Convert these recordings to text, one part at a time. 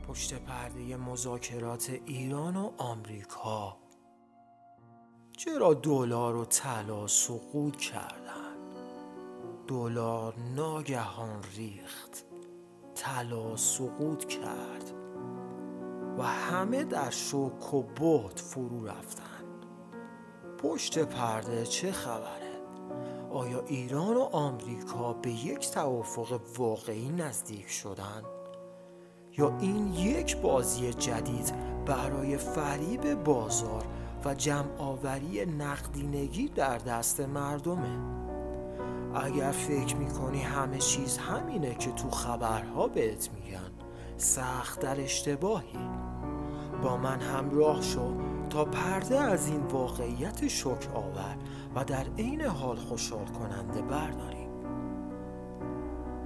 پشت پرده مذاکرات ایران و آمریکا. چرا دلار و طلا سقوط کردند؟ دلار ناگهان ریخت، طلا سقوط کرد و همه در شوک و بهت فرو رفتند. پشت پرده چه خبره؟ آیا ایران و آمریکا به یک توافق واقعی نزدیک شدند؟ یا این یک بازی جدید برای فریب بازار و جمع‌آوری نقدینگی در دست مردمه؟ اگر فکر میکنی همه چیز همینه که تو خبرها بهت میگن، سخت در اشتباهی. با من همراه شو تا پرده از این واقعیت شوک آور و در عین حال خوشحال کننده برداریم.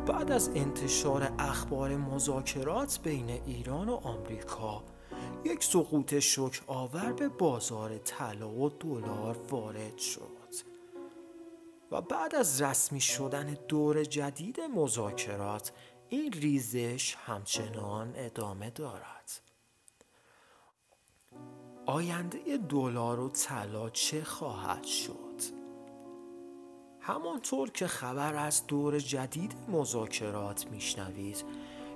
بعد از انتشار اخبار مذاکرات بین ایران و آمریکا، یک سقوط شوک آور به بازار طلا و دلار وارد شد و بعد از رسمی شدن دور جدید مذاکرات، این ریزش همچنان ادامه دارد. آینده دلار و طلا چه خواهد شد؟ همانطور که خبر از دور جدید مذاکرات میشنوید،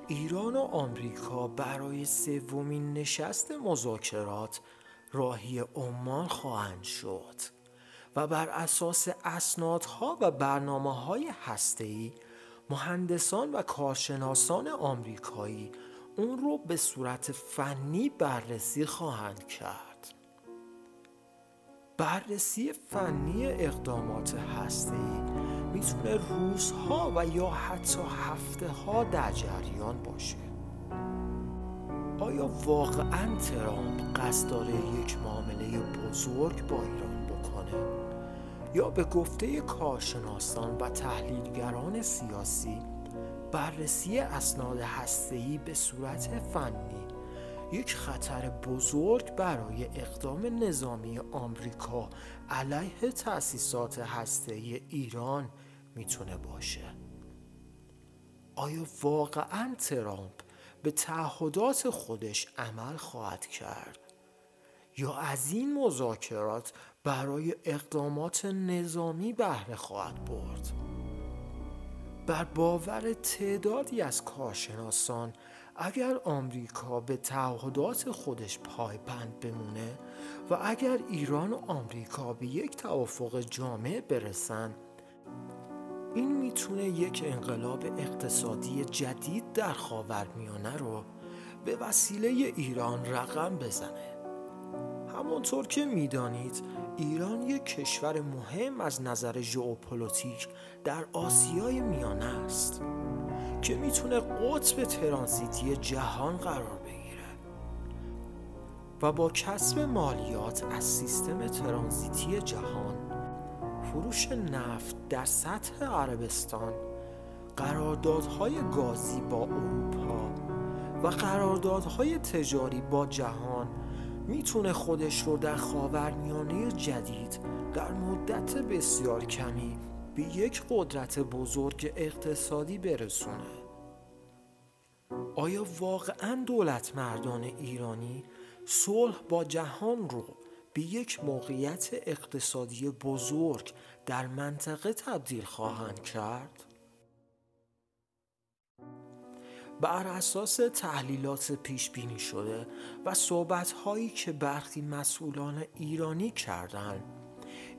ایران و آمریکا برای سومین نشست مذاکرات راهی عمان خواهند شد و بر اساس اسنادها و برنامه‌های هسته‌ای، مهندسان و کارشناسان آمریکایی اون رو به صورت فنی بررسی خواهند کرد. بررسی فنی اقدامات هسته‌ای میتونه روزها و یا حتی هفته‌ها در جریان باشه. آیا واقعاً ترامپ قصد داره یک معامله بزرگ با ایران بکنه؟ یا به گفته کارشناسان و تحلیلگران سیاسی، بررسی اسناد هسته‌ای به صورت فنی یک خطر بزرگ برای اقدام نظامی آمریکا علیه تأسیسات هسته‌ای ایران میتونه باشه؟ آیا واقعاً ترامپ به تعهدات خودش عمل خواهد کرد؟ یا از این مذاکرات برای اقدامات نظامی بهره خواهد برد؟ بر باور تعدادی از کارشناسان، اگر آمریکا به تعهدات خودش پایبند بمونه و اگر ایران و آمریکا به یک توافق جامع برسن، این میتونه یک انقلاب اقتصادی جدید در خاورمیانه رو به وسیله ایران رقم بزنه. همونطور که میدانید، ایران یک کشور مهم از نظر ژئوپلیتیک در آسیای میانه است که میتونه قطب ترانزیتی جهان قرار بگیره و با کسب مالیات از سیستم ترانزیتی جهان، فروش نفت در سطح عربستان، قراردادهای گازی با اروپا و قراردادهای تجاری با جهان، میتونه خودش رو در خاورمیانه جدید در مدت بسیار کمی به یک قدرت بزرگ اقتصادی برسونه. آیا واقعاً دولت مردان ایرانی صلح با جهان رو به یک موقعیت اقتصادی بزرگ در منطقه تبدیل خواهند کرد؟ بر اساس تحلیلات پیش بینی شده و صحبت‌هایی که برخی مسئولان ایرانی کردند،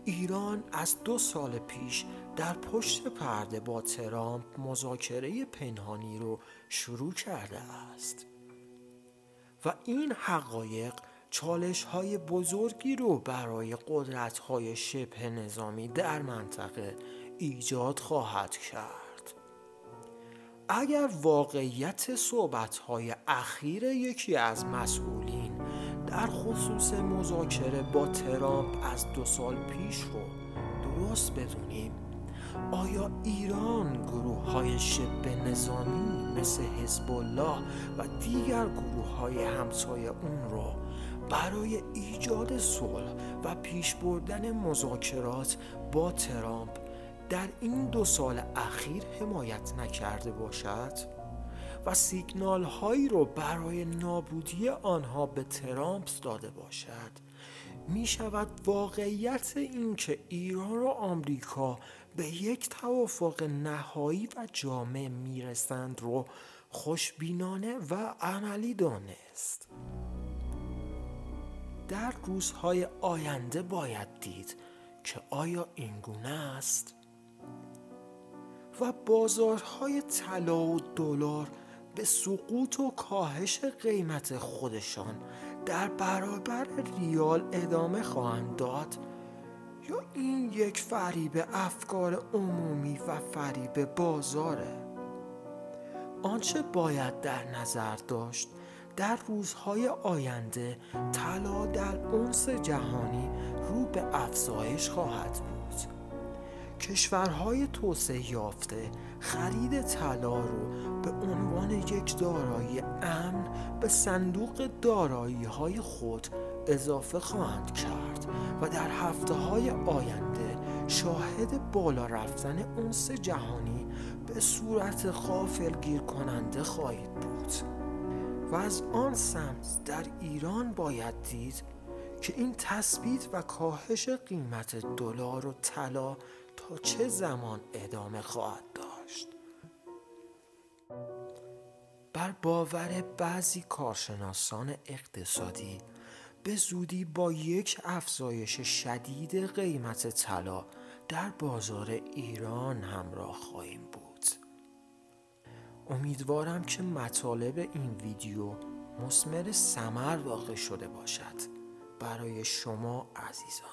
ایران از 2 سال پیش در پشت پرده با ترامپ مذاکره پنهانی رو شروع کرده است و این حقایق چالش‌های بزرگی رو برای قدرت‌های شبه نظامی در منطقه ایجاد خواهد کرد. اگر واقعیت صحبت‌های اخیر یکی از مسئولین در خصوص مذاکره با ترامپ از 2 سال پیش رو درست بدونیم، آیا ایران گروه‌های شبه نظامی مثل حزب الله و دیگر گروه‌های همسایه اون رو برای ایجاد صلح و پیش بردن مذاکرات با ترامپ در این 2 سال اخیر حمایت نکرده باشد؟ و سیگنال هایی رو برای نابودی آنها به ترامپ داده باشد، می شود واقعیت این که ایران و آمریکا به یک توافق نهایی و جامع می رسند رو خوشبینانه و عملی دانست. در روزهای آینده باید دید که آیا این گونه است؟ و بازارهای طلا و دلار به سقوط و کاهش قیمت خودشان در برابر ریال ادامه خواهند داد، یا این یک فریب افکار عمومی و فریب بازاره؟ آنچه باید در نظر داشت در روزهای آینده طلا در اونس جهانی رو به افزایش خواهد بود. کشورهای توسعه یافته خرید طلا رو به عنوان یک دارایی امن به صندوق دارایی‌های خود اضافه خواهند کرد و در هفته‌های آینده شاهد بالا رفتن اونس جهانی به صورت غافلگیر کننده خواهید بود. و از آن سمت در ایران باید دید که این تثبیت و کاهش قیمت دلار و طلا تا چه زمان ادامه خواهد داشت. بر باور بعضی کارشناسان اقتصادی به زودی با یک افزایش شدید قیمت طلا در بازار ایران همراه خواهیم بود. امیدوارم که مطالب این ویدیو مثمر ثمر واقع شده باشد برای شما عزیزان.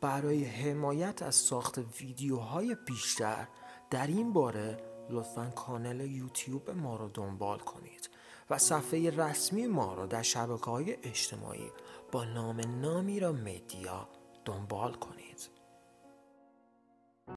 برای حمایت از ساخت ویدیوهای بیشتر در این باره لطفاً کانال یوتیوب ما رو دنبال کنید و صفحه رسمی ما رو در شبکه‌های اجتماعی با نام نامیرا مدیا دنبال کنید.